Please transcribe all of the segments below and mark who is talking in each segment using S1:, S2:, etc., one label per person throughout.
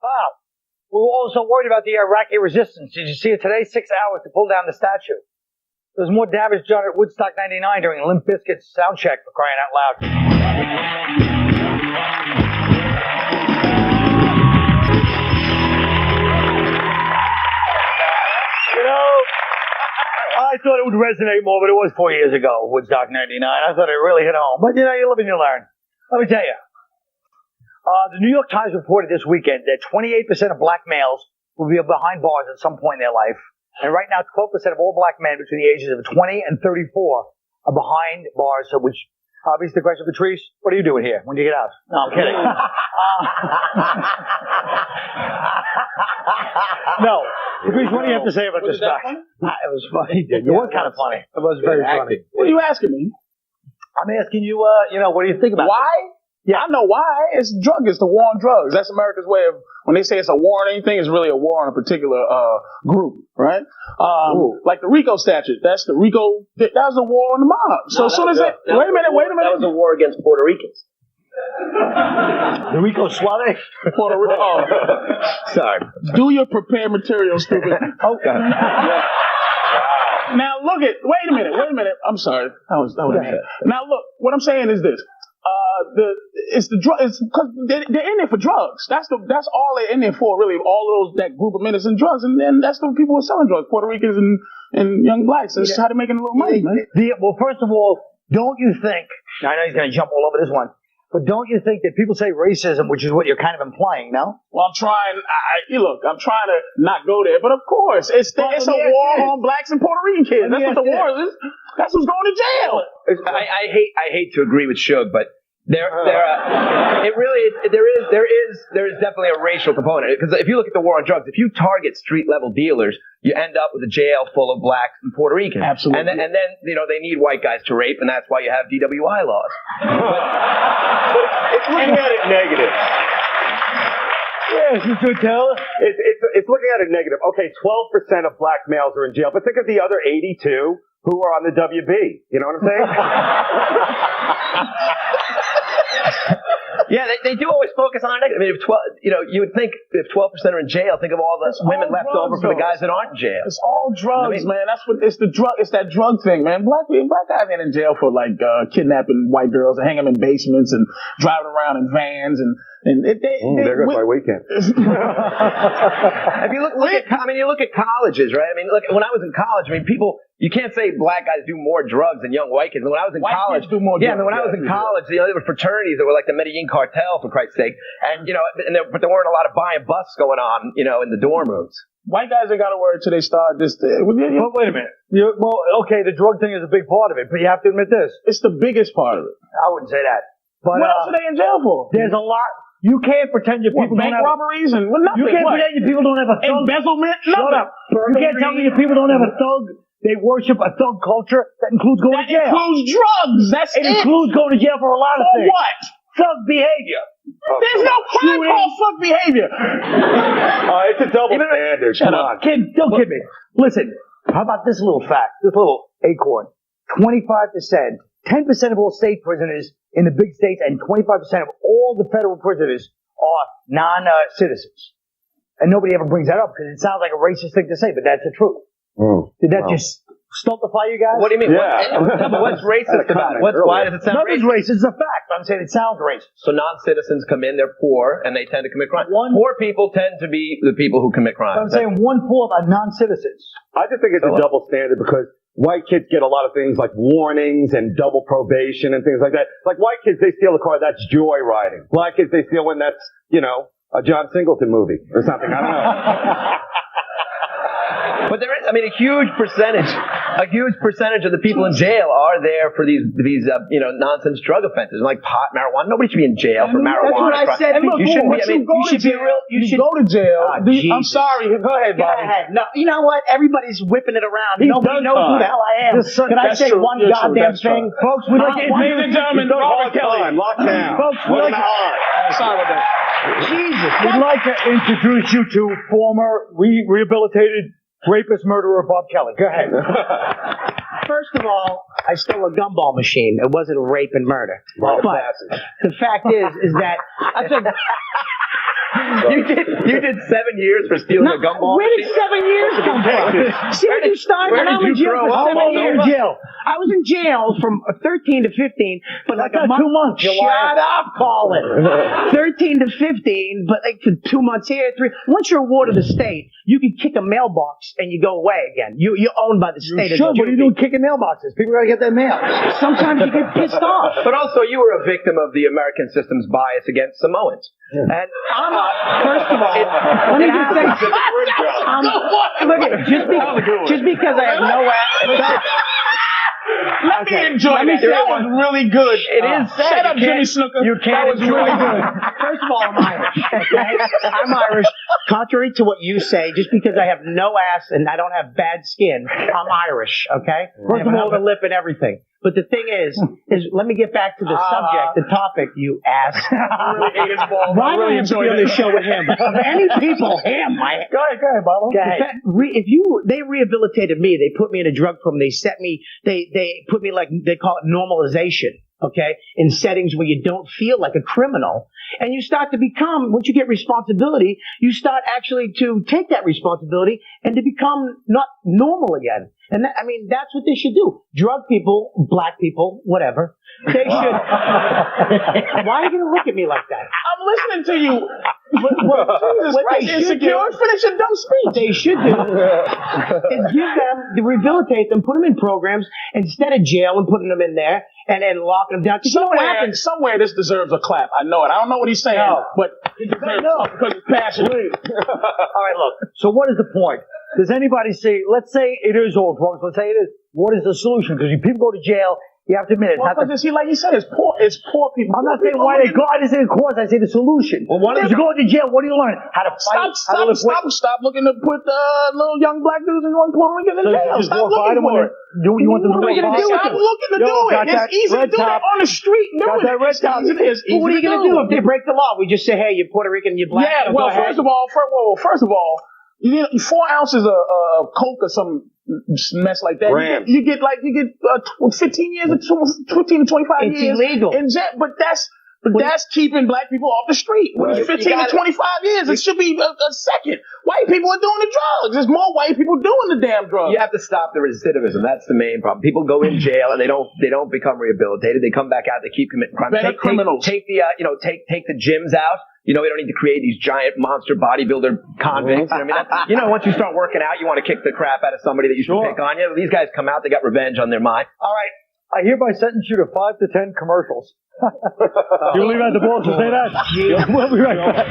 S1: Wow. We were also worried about the Iraqi resistance. Did you see it today? 6 hours to pull down the statue. There was more damage done at Woodstock 99 during Limp Bizkit's sound check, for crying out loud. You know, I thought it would resonate more, but it was 4 years ago, Woodstock 99. I thought it really hit home. But, you know, you live and you learn. Let me tell you. The New York Times reported this weekend that 28% of black males will be behind bars at some point in their life. And right now, 12% of all black men between the ages of 20 and 34 are behind bars, so which obviously the question, Patrice, what are you doing here when you get out? No, I'm kidding. No. Patrice, what do you have to say about this fact? It was funny, dude. It was kind of funny. It was very funny.
S2: What are you asking me?
S1: I'm asking you, what do you think about
S2: why? Yeah, I know why. It's the war on drugs. That's America's way of, when they say it's a war on anything, it's really a war on a particular group, right? Like the RICO statute. That's the RICO, that was a war on the mob. So as soon as wait a minute.
S3: That was a war against Puerto Ricans.
S1: The RICO Suave?
S2: Puerto Rico. Oh.
S1: Sorry.
S2: Do your prepared material, stupid.
S1: Okay.
S2: Yeah. Now look at, wait a minute. I'm sorry. That was bad. Now look, what I'm saying is this. It's because they're in there for drugs. That's all they're in there for, really. All of that group of men is in drugs, and then that's the people who are selling drugs, Puerto Ricans and young blacks. That's how they're making a little money, man.
S1: Well, first of all, don't you think? I know he's going to jump all over this one, but don't you think that people say racism, which is what you're kind of implying, no?
S2: Well, I'm trying to not go there, but of course, it's a war on blacks and Puerto Rican kids. That's what the war is. That's who's going to jail.
S3: I hate to agree with Suge, but there is definitely a racial component, because if you look at the war on drugs, if you target street level dealers, you end up with a jail full of blacks and Puerto Ricans.
S2: Absolutely.
S3: And then they need white guys to rape, and that's why you have DWI laws.
S4: But it's looking at it negative.
S1: Yes, Mr. Attell.
S4: It's looking at it negative. Okay, 12% of black males are in jail, but think of the other 82 who are on the WB. You know what I'm saying?
S3: Yeah, they do always focus on it. I mean, you would think if 12% are in jail, think of all the women left over for the guys that aren't in jail.
S2: It's all drugs, man. That's what it's the drug. It's that drug thing, man. Black guys ain't in jail for like kidnapping white girls and hanging them in basements and driving around in vans and
S4: there goes my weekend.
S3: If you look at colleges, right? I mean, look, when I was in college, you can't say black guys do more drugs than young white kids. When I was in college,
S2: kids do more drugs.
S3: I mean, when I was in college, there were fraternities that were like the Medellin cartel, for Christ's sake, and but there weren't a lot of buy and busts going on, in the dorm rooms.
S2: White guys ain't got to worry till they start this.
S1: But wait a minute. The drug thing is a big part of it, but you have to admit this.
S2: It's the biggest part of it.
S1: I wouldn't say that. But
S2: what else are they in jail for?
S1: There's a lot. You can't pretend your people
S2: bank
S1: don't have
S2: robberies and nothing.
S1: You can't pretend your people don't have a thug.
S2: Embezzlement?
S1: Shut up. You can't tell me your people don't have a thug. They worship a thug culture that includes going to jail.
S2: That includes drugs. That's it.
S1: It includes going to jail for a lot of things.
S2: For what?
S1: Thug behavior.
S2: There's no crime called thug behavior.
S4: It's a double standard.
S1: Shut up. Kid, don't kid me. Listen, how about this little fact, this little acorn? 25%, 10% of all state prisoners in the big states and 25% of all the federal prisoners are non-citizens. And nobody ever brings that up because it sounds like a racist thing to say, but that's the truth. Did that just stultify you guys?
S3: What do you mean?
S4: Yeah.
S3: What's racist about it? Why does it sound
S1: racist? Nothing's racist. It's a fact. I'm saying it sounds racist.
S3: So non-citizens come in, they're poor, and they tend to commit crime. Poor people tend to be the people who commit crime.
S1: I'm saying 1/4 are non-citizens.
S4: I just think it's a double standard because white kids get a lot of things like warnings and double probation and things like that. Like white kids, they steal a car, that's joyriding. Black kids, they steal one that's, a John Singleton movie or something. I don't know.
S3: But there is, a huge percentage of the people in jail are there for these nonsense drug offenses like pot, marijuana. Nobody should be in jail for marijuana.
S1: That's what I said.
S2: And look, you should go to jail. I'm sorry. Go ahead, Bobby.
S5: No, you know what? Everybody's whipping it around. Nobody knows who the hell I am.
S1: Can I say one goddamn thing? Folks, we like
S2: ladies and gentlemen, Robert Kelly.
S4: Lockdown.
S1: Folks, we like
S2: sorry about that.
S1: Jesus. We'd like to introduce you to former rehabilitated rapist murderer Bob Kelly. Go ahead.
S5: First of all, I stole a gumball machine. It wasn't rape and murder. But the fact is that
S3: You did 7 years for stealing a gumball
S5: Where did 7 years come from? See where you start?
S3: Where
S5: And I
S3: did
S5: was
S3: you
S5: in jail
S3: grow
S5: for
S3: up?
S5: 7 years. I was in jail from 13 to 15, but like a month.
S1: 2 months.
S5: Shut up, Colin. 13 to 15, but like for 2 months here, 3. Once you're a ward of the state, you can kick a mailbox and you go away again. You're owned by the state.
S1: Sure, what are you doing kicking mailboxes? People gotta get their mail.
S5: Sometimes you get pissed off.
S3: But also, you were a victim of the American system's bias against Samoans. And
S5: I'm first of all, let me just say, look, just because I have no ass.
S2: Let me enjoy that. That was really good.
S3: It is sad.
S2: Shut up, Jimmy Snooker.
S3: That was really good.
S5: First of all, I'm Irish. Okay? I'm Irish. Contrary to what you say, just because I have no ass and I don't have bad skin, I'm Irish. Okay? I have another lip and everything. But the thing is let me get back to the subject, the topic, you ass.
S2: Really ate his balls.
S5: Why do I have to be on this show with him? Of any people, him.
S1: Go ahead, Bob.
S5: They rehabilitated me. They put me in a drug program. They set me. They put me like they call it normalization. Okay, in settings where you don't feel like a criminal, and you start to become. Once you get responsibility, you start actually to take that responsibility and to become not normal again. And that's what they should do. Drug people, black people, whatever. They should. Why are you going to look at me like that?
S2: I'm listening to you. Jesus Christ, insecure. Finish your dumb speech.
S5: They should do is give them, rehabilitate them, put them in programs instead of jail and putting them in there and then lock them down.
S2: Somewhere this deserves a clap. I know it. I don't know what he's saying, but it deserves something because it's passionate.
S1: All right, look. So what is the point? Does anybody say, let's say it is all drugs, let's say it is, what is the solution? Because if people go to jail, you have to admit it.
S2: Well, because like you said, it's poor people.
S1: I'm not saying why they go, I didn't say the cause, I say the solution. Well, if you go to jail, what do you learn? How to fight,
S2: Stop looking to put little young black dudes in one Puerto Rican in jail. Stop looking for it.
S1: You want them to
S2: What are you going to do? Stop looking to do it. It's easy to do that on the street. What are
S5: you going to do if they break the law? We just say, hey, you're Puerto Rican, you're black.
S2: Yeah, well, first of all, you need 4 ounces of coke or some mess like that. You get 15 years, 15 to 25
S5: it's
S2: years.
S5: It's illegal.
S2: But that's keeping black people off the street. When it's 15 to 25 years, it should be a second. White people are doing the drugs. There's more white people doing the damn drugs.
S3: You have to stop the recidivism. That's the main problem. People go in jail and they don't become rehabilitated. They come back out. They keep committing crimes.
S2: Better criminals.
S3: Take the gyms out. We don't need to create these giant monster bodybuilder convicts. Once you start working out, you want to kick the crap out of somebody that you should pick on. These guys come out, they got revenge on their mind.
S1: All right. I hereby sentence you to 5 to 10 commercials. You leave out the balls to say that? Yeah. We'll be right back.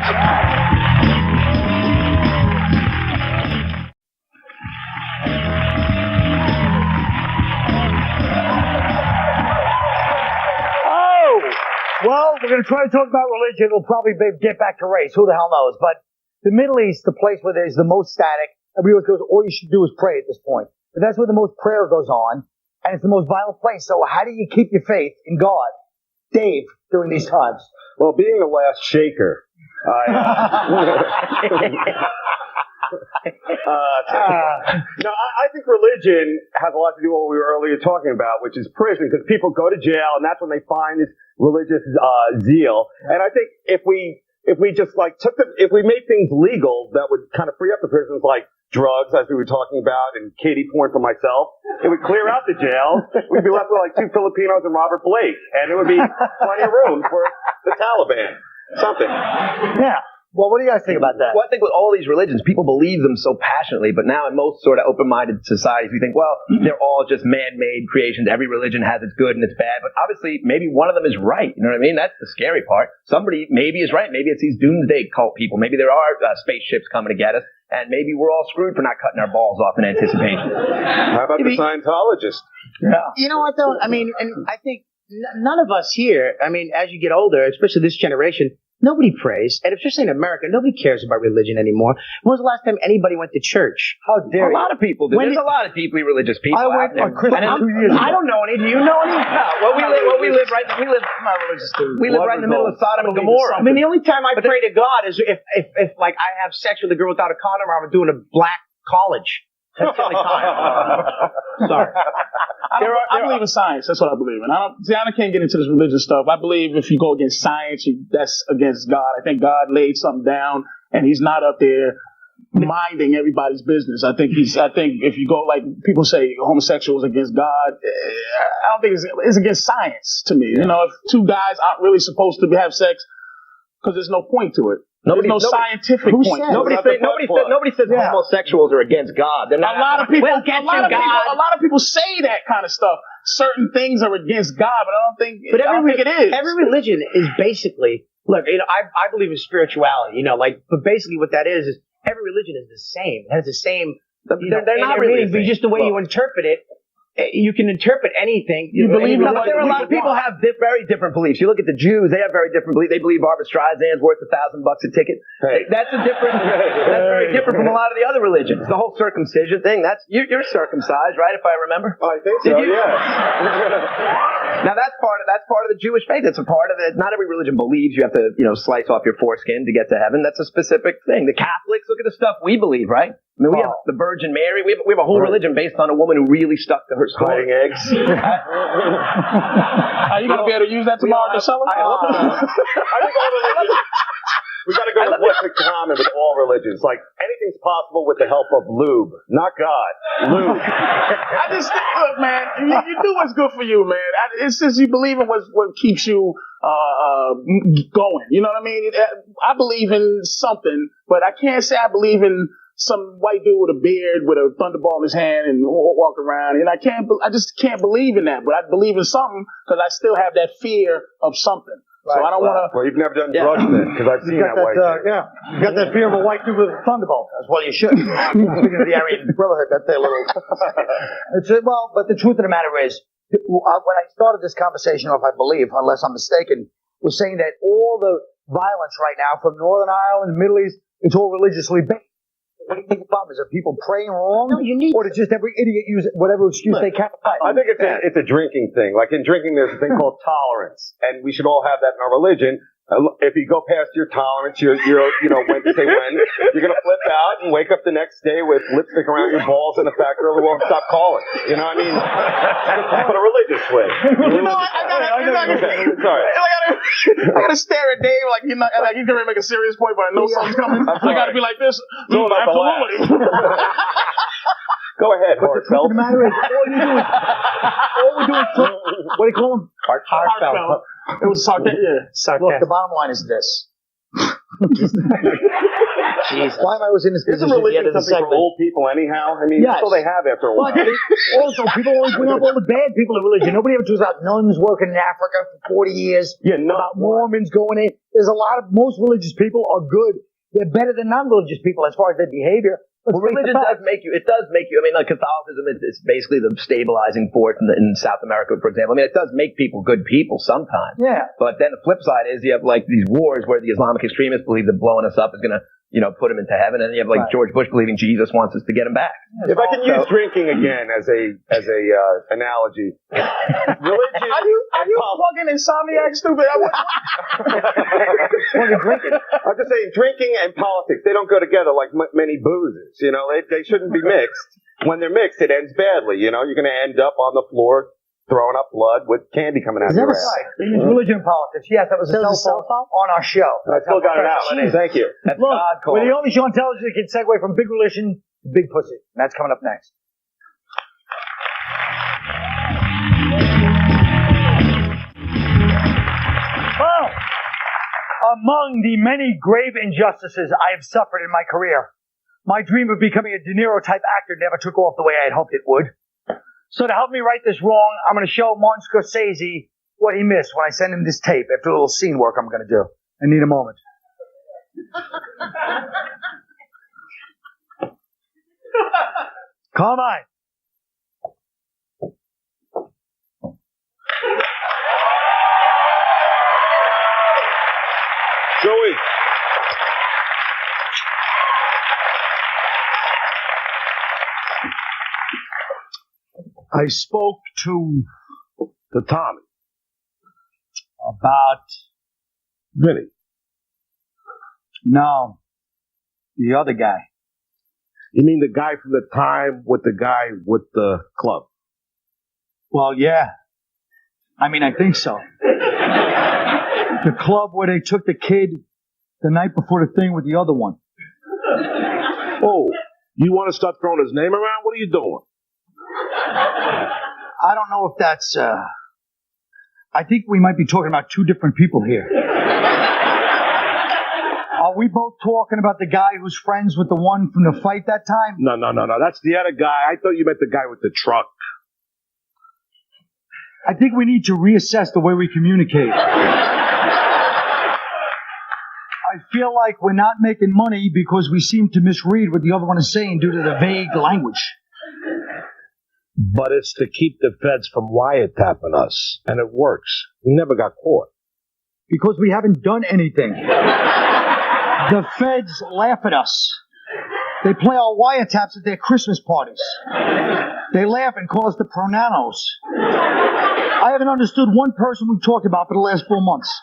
S1: Well, we're going to try to talk about religion. We'll probably get back to race. Who the hell knows? But the Middle East, the place where there's the most static, everybody goes, all you should do is pray at this point. But that's where the most prayer goes on, and it's the most violent place. So how do you keep your faith in God, Dave, during these times?
S4: Well, being the last shaker, I think religion has a lot to do with what we were earlier talking about, which is prison, because people go to jail, and that's when they find this religious zeal. And I think if we just if we made things legal, that would kind of free up the prisons, like drugs, as we were talking about, and Katie porn for myself. It would clear out the jail. We'd be left with like 2 Filipinos and Robert Blake, and it would be plenty of room for the Taliban. Something.
S1: Yeah. Well, what do you guys think about that?
S3: Well, I think with all these religions, people believe them so passionately, but now in most sort of open-minded societies, we think, well, they're all just man-made creations. Every religion has its good and its bad, but obviously maybe one of them is right. You know what I mean? That's the scary part. Somebody maybe is right. Maybe it's these doomsday cult people. Maybe there are spaceships coming to get us, and maybe we're all screwed for not cutting our balls off in anticipation.
S4: How about the Scientologist?
S5: Yeah. You know what, though? I mean, and I think none of us here, as you get older, especially this generation, nobody prays, and especially in America, nobody cares about religion anymore. When was the last time anybody went to church?
S1: How dare you?
S3: A lot of people do. There's a lot of deeply religious people out there.
S5: I don't know any. Do you know any?
S3: We live right in the middle of Sodom and Gomorrah.
S5: The only time I pray to God is if like I have sex with a girl without a condom, or I'm doing a black college. That's the only time. Sorry.
S2: I believe in science. That's what I believe in. I can't get into this religious stuff. I believe if you go against science, that's against God. I think God laid something down, and He's not up there minding everybody's business. I think if you go like people say homosexuals against God, I don't think it's against science to me. Yeah. You know, if two guys aren't really supposed to have sex because there's no point to it. There's no scientific point.
S3: Nobody says homosexuals are against God. They're not.
S2: A lot of people say that kind of stuff. Certain things are against God, but I don't think it is.
S5: Every religion is basically, look, you know, I believe in spirituality, you know, like, but basically what that is every religion is the same. It has the same.
S3: They're not really
S5: just the way you interpret it. You can interpret anything.
S3: You believe in but there are a lot of people have very different beliefs. You look at the Jews; they have very different beliefs. They believe Barbra Streisand's worth $1,000 a ticket. Hey. That's very different from a lot of the other religions. The whole circumcision thing. You're circumcised, right? If I remember.
S4: I think so. Yeah.
S3: Now that's part of the Jewish faith. It's a part of it. Not every religion believes you have to slice off your foreskin to get to heaven. That's a specific thing. The Catholics look at the stuff we believe, right? I mean, we have the Virgin Mary. We have a whole religion based on a woman who really stuck to her story.
S4: Hiding eggs.
S2: Are you going to be able to use that tomorrow to sell them?
S4: I think all religions. We got to go with what's in common with all religions. Like, anything's possible with the help of lube, not God. Lube.
S2: Look, man, you do what's good for you, man. It's just you believe in what keeps you going. You know what I mean? I believe in something, but I can't say I believe in some white dude with a beard with a thunderball in his hand and walk around. And I just can't believe in that. But I believe in something because I still have that fear of something. Right. So I don't want to.
S4: Well, you've never done drugs then, because I've seen that white dude.
S1: You got that fear of a white dude with a thunderball. As well, you should. Speaking of the Aryan Brotherhood, that's their little. But the truth of the matter is, when I started this conversation off, I believe, unless I'm mistaken, was saying that all the violence right now from Northern Ireland, Middle East, it's all religiously based. What do you think the problem is? Are people praying wrong?
S5: No,
S1: or does just every idiot use whatever excuse they can?
S4: I think it's a drinking thing. Like in drinking, there's a thing called tolerance, and we should all have that in our religion. If you go past your tolerance, you're when to say when, you're gonna flip out and wake up the next day with lipstick around your balls and the fact girl won't stop calling. You know what I mean? But a religious way.
S2: I gotta stare at Dave like he's gonna make a serious point, but I know something's coming. I gotta be like this. Absolutely.
S4: Go ahead,
S1: heartfelt. The matter is, all we do is what do you call them?
S2: Heartfelt. It was sarcastic.
S1: Look, the bottom line is this. Jesus. Why am I always in this
S4: position? Isn't religion something for old people anyhow? I mean, that's all they have after a while.
S1: Also, people always bring up all the bad people in religion. Nobody ever talks about nuns working in Africa for 40 years.
S4: Yeah,
S1: about Mormons going in. There's most religious people are good. They're better than non-religious people as far as their behavior.
S3: Well, religion does make you, I mean, like Catholicism is basically the stabilizing force in South America, for example. I mean, it does make people good people sometimes.
S1: Yeah.
S3: But then the flip side is you have like these wars where the Islamic extremists believe that blowing us up is going to, put them into heaven. And then you have like George Bush believing Jesus wants us to get him back.
S4: If I can use drinking again as a analogy. Religion.
S2: Are you fucking insomniac stupid?
S4: I'm just saying, drinking and politics, they don't go together like many boozes. They shouldn't be mixed. When they're mixed, it ends badly. You're going to end up on the floor throwing up blood with candy coming out of your ass.
S1: They use religion and politics. Yes, that was a cell phone on our show.
S4: I still got it out. Thank you.
S3: That's God call.
S1: We're the only show on television that can segue from big religion to big pussy. And that's coming up next. Well, among the many grave injustices I have suffered in my career, my dream of becoming a De Niro-type actor never took off the way I had hoped it would. So to help me right this wrong, I'm going to show Martin Scorsese what he missed when I send him this tape after a little scene work I'm going to do. I need a moment. Come on.
S4: Joey.
S1: I spoke to
S4: Tommy
S1: about
S4: Vinny.
S1: No, the other guy.
S6: You mean the guy from the time with the guy with the club?
S1: Well, yeah. I mean, I think so. The club where they took the kid the night before the thing with the other one.
S6: Oh, you want to start throwing his name around? What are you doing?
S1: I don't know if that's, I think we might be talking about two different people here. Are we both talking about the guy who's friends with the one from the fight that time?
S6: No. That's the other guy. I thought you meant the guy with the truck.
S1: I think we need to reassess the way we communicate. I feel like we're not making money because we seem to misread what the other one is saying due to the vague language.
S6: But it's to keep the feds from wiretapping us. And it works. We never got caught.
S1: Because we haven't done anything. The feds laugh at us. They play our wiretaps at their Christmas parties. They laugh and call us the pronanos. I haven't understood one person we've talked about for the last 4 months.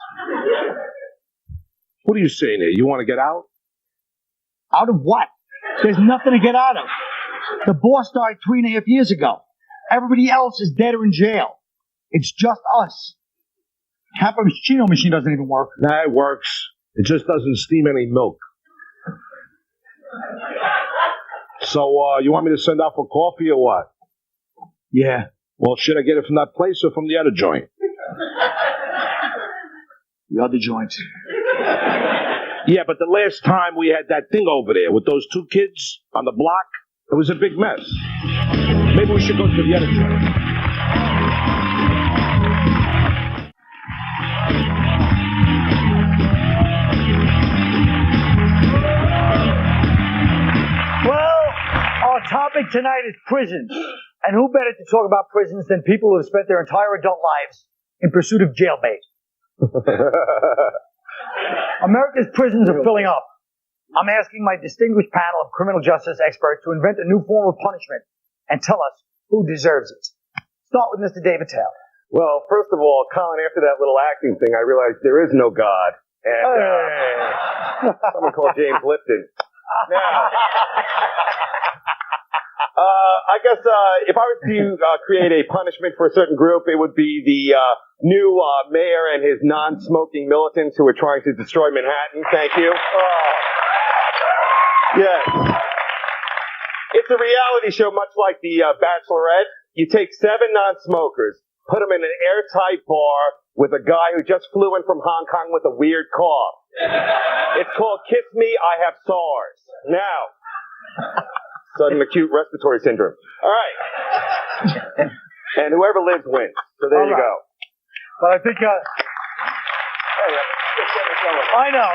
S6: What are you saying here? You want to get out?
S1: Out of what? There's nothing to get out of. The boss died 3.5 years ago. Everybody else is dead or in jail. It's just us. Cappuccino machine doesn't even work.
S6: Nah, it works. It just doesn't steam any milk. So, you want me to send out for coffee or what?
S1: Yeah.
S6: Well, should I get it from that place or from the other joint?
S1: The other joint.
S6: Yeah, but the last time we had that thing over there with those two kids on the block, it was a big mess. Maybe we should go to the other joint.
S1: Our topic tonight is prisons. And who better to talk about prisons than people who have spent their entire adult lives in pursuit of jailbait? America's prisons are filling up. I'm asking my distinguished panel of criminal justice experts to invent a new form of punishment and tell us who deserves it. Start with Mr. David Attell.
S4: Well, first of all, Colin, after that little acting thing, I realized there is no God. And someone called James Lipton. Now, I guess if I was to create a punishment for a certain group, it would be the new mayor and his non-smoking militants who are trying to destroy Manhattan. Thank you. Yes. It's a reality show much like The Bachelorette. You take 7 non-smokers, put them in an airtight bar with a guy who just flew in from Hong Kong with a weird cough. It's called Kiss Me, I Have SARS. Now, sudden acute respiratory syndrome. All right. And whoever lives wins. So there you go.
S1: But I think, I know.